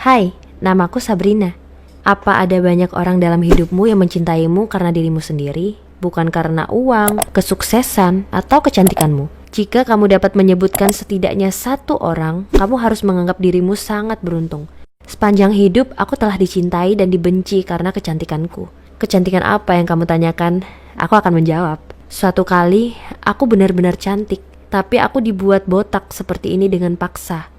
Hai, namaku Sabrina. Apa ada banyak orang dalam hidupmu yang mencintaimu karena dirimu sendiri, bukan karena uang, kesuksesan, atau kecantikanmu? Jika kamu dapat menyebutkan setidaknya satu orang, kamu harus menganggap dirimu sangat beruntung. Sepanjang hidup, aku telah dicintai dan dibenci karena kecantikanku. Kecantikan apa yang kamu tanyakan? Aku akan menjawab. Suatu kali, aku benar-benar cantik, tapi aku dibuat botak seperti ini dengan paksa.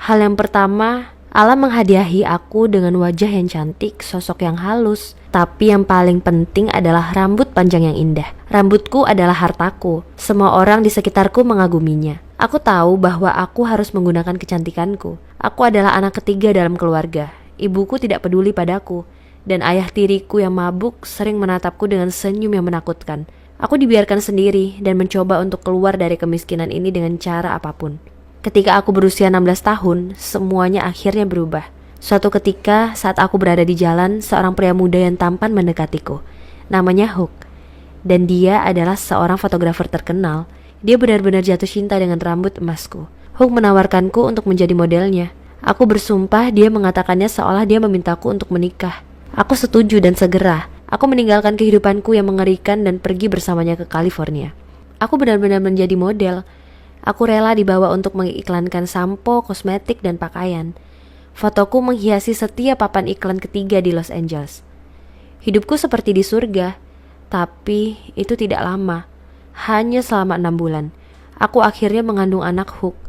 Hal yang pertama, alam menghadiahi aku dengan wajah yang cantik, sosok yang halus. Tapi yang paling penting adalah rambut panjang yang indah. Rambutku adalah hartaku. Semua orang di sekitarku mengaguminya. Aku tahu bahwa aku harus menggunakan kecantikanku. Aku adalah anak ketiga dalam keluarga. Ibuku tidak peduli padaku. Dan ayah tiriku yang mabuk sering menatapku dengan senyum yang menakutkan. Aku dibiarkan sendiri dan mencoba untuk keluar dari kemiskinan ini dengan cara apapun. Ketika aku berusia 16 tahun, semuanya akhirnya berubah. Suatu ketika, saat aku berada di jalan, seorang pria muda yang tampan mendekatiku. Namanya Hook. Dan dia adalah seorang fotografer terkenal. Dia benar-benar jatuh cinta dengan rambut emasku. Hook menawarkanku untuk menjadi modelnya. Aku bersumpah dia mengatakannya seolah dia memintaku untuk menikah. Aku setuju dan segera. Aku meninggalkan kehidupanku yang mengerikan dan pergi bersamanya ke California. Aku benar-benar menjadi model. Aku rela dibawa untuk mengiklankan sampo, kosmetik, dan pakaian. Fotoku menghiasi setiap papan iklan ketiga di Los Angeles. Hidupku seperti di surga, tapi itu tidak lama. Hanya selama 6 bulan. Aku akhirnya mengandung anak Hook.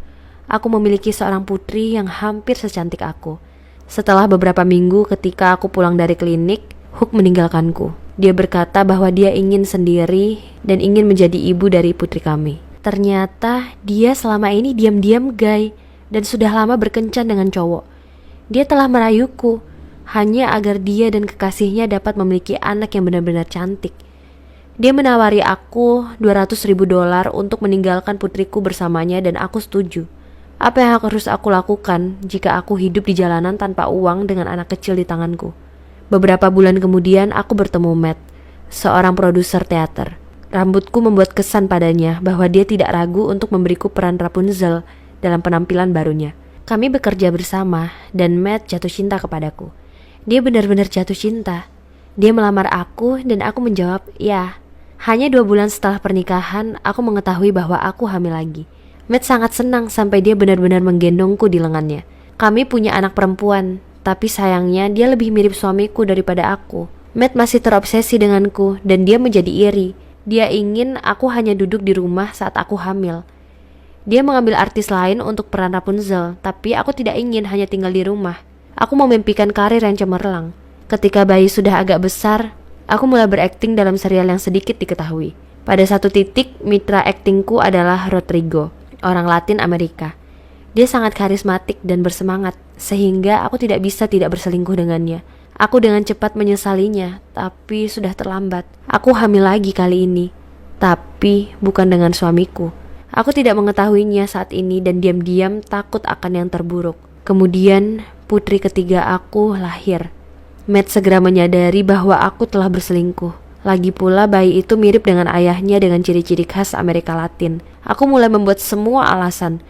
Aku memiliki seorang putri yang hampir secantik aku. Setelah beberapa minggu ketika aku pulang dari klinik, Hook meninggalkanku. Dia berkata bahwa dia ingin sendiri dan ingin menjadi ibu dari putri kami. Ternyata dia selama ini diam-diam gay dan sudah lama berkencan dengan cowok. Dia telah merayuku hanya agar dia dan kekasihnya dapat memiliki anak yang benar-benar cantik. Dia menawari aku $200,000 untuk meninggalkan putriku bersamanya dan aku setuju. Apa yang harus aku lakukan jika aku hidup di jalanan tanpa uang dengan anak kecil di tanganku? Beberapa bulan kemudian aku bertemu Matt, seorang produser teater. Rambutku membuat kesan padanya bahwa dia tidak ragu untuk memberiku peran Rapunzel dalam penampilan barunya. Kami bekerja bersama dan Matt jatuh cinta kepadaku. Dia benar-benar jatuh cinta. Dia melamar aku dan aku menjawab ya. Hanya 2 bulan setelah pernikahan, aku mengetahui bahwa aku hamil lagi. Matt sangat senang sampai dia benar-benar menggendongku di lengannya. Kami punya anak perempuan, tapi sayangnya dia lebih mirip suamiku daripada aku. Matt masih terobsesi denganku dan dia menjadi iri. Dia ingin aku hanya duduk di rumah saat aku hamil. Dia mengambil artis lain untuk peran Rapunzel, tapi aku tidak ingin hanya tinggal di rumah. Aku memimpikan karir yang cemerlang. Ketika bayi sudah agak besar, aku mulai berakting dalam serial yang sedikit diketahui. Pada satu titik, mitra aktingku adalah Rodrigo, orang Latin Amerika. Dia sangat karismatik dan bersemangat, sehingga aku tidak bisa tidak berselingkuh dengannya. Aku dengan cepat menyesalinya, tapi sudah terlambat. Aku hamil lagi kali ini, tapi bukan dengan suamiku. Aku tidak mengetahuinya saat ini dan diam-diam takut akan yang terburuk. Kemudian putri ketiga aku lahir. Matt segera menyadari bahwa aku telah berselingkuh. Lagi pula bayi itu mirip dengan ayahnya dengan ciri-ciri khas Amerika Latin. Aku mulai membuat semua alasan.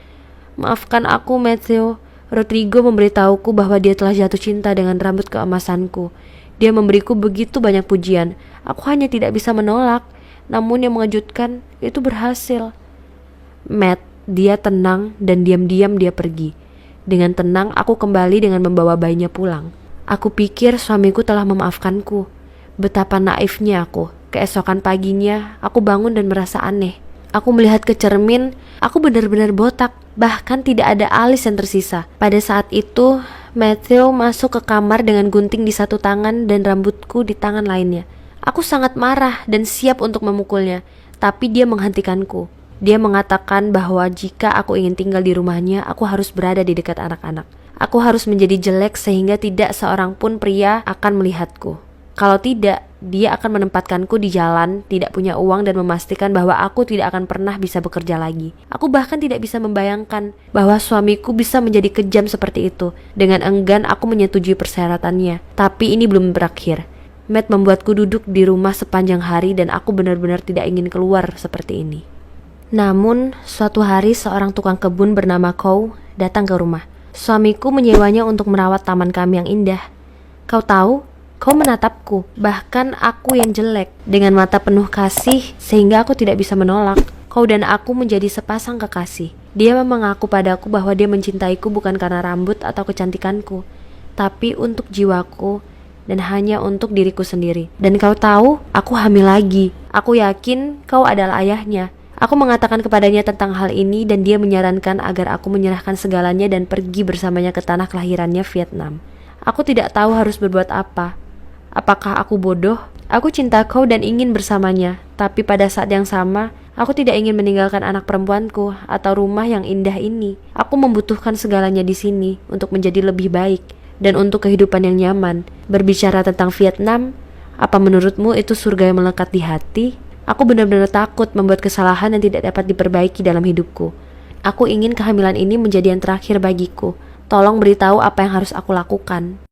Maafkan aku, Matthew. Rodrigo memberitahuku bahwa dia telah jatuh cinta dengan rambut keemasanku. Dia memberiku begitu banyak pujian. Aku hanya tidak bisa menolak. Namun yang mengejutkan, itu berhasil. Matt, dia tenang dan diam-diam dia pergi. Dengan tenang aku kembali dengan membawa bayinya pulang. Aku pikir suamiku telah memaafkanku. Betapa naifnya aku. Keesokan paginya, aku bangun dan merasa aneh. Aku melihat ke cermin, aku benar-benar botak, bahkan tidak ada alis yang tersisa. Pada saat itu, Matthew masuk ke kamar dengan gunting di satu tangan dan rambutku di tangan lainnya. Aku sangat marah dan siap untuk memukulnya, tapi dia menghentikanku. Dia mengatakan bahwa jika aku ingin tinggal di rumahnya, aku harus berada di dekat anak-anak. Aku harus menjadi jelek sehingga tidak seorang pun pria akan melihatku. Kalau tidak, dia akan menempatkanku di jalan, tidak punya uang dan memastikan bahwa aku tidak akan pernah bisa bekerja lagi. Aku bahkan tidak bisa membayangkan bahwa suamiku bisa menjadi kejam seperti itu. Dengan enggan aku menyetujui persyaratannya. Tapi ini belum berakhir. Matt membuatku duduk di rumah sepanjang hari dan aku benar-benar tidak ingin keluar seperti ini. Namun, suatu hari seorang tukang kebun bernama Cow datang ke rumah. Suamiku menyewanya untuk merawat taman kami yang indah. Kau tahu, kau menatapku, bahkan aku yang jelek, dengan mata penuh kasih sehingga aku tidak bisa menolak. Kau dan aku menjadi sepasang kekasih. Dia mengaku padaku bahwa dia mencintaiku bukan karena rambut atau kecantikanku, tapi untuk jiwaku dan hanya untuk diriku sendiri. Dan kau tahu, aku hamil lagi. Aku yakin kau adalah ayahnya. Aku mengatakan kepadanya tentang hal ini dan dia menyarankan agar aku menyerahkan segalanya dan pergi bersamanya ke tanah kelahirannya, Vietnam. Aku tidak tahu harus berbuat apa. Apakah aku bodoh? Aku cinta kau dan ingin bersamanya, tapi pada saat yang sama, aku tidak ingin meninggalkan anak perempuanku atau rumah yang indah ini. Aku membutuhkan segalanya di sini untuk menjadi lebih baik dan untuk kehidupan yang nyaman. Berbicara tentang Vietnam, apa menurutmu itu surga yang melekat di hati? Aku benar-benar takut membuat kesalahan yang tidak dapat diperbaiki dalam hidupku. Aku ingin kehamilan ini menjadi yang terakhir bagiku. Tolong beritahu apa yang harus aku lakukan.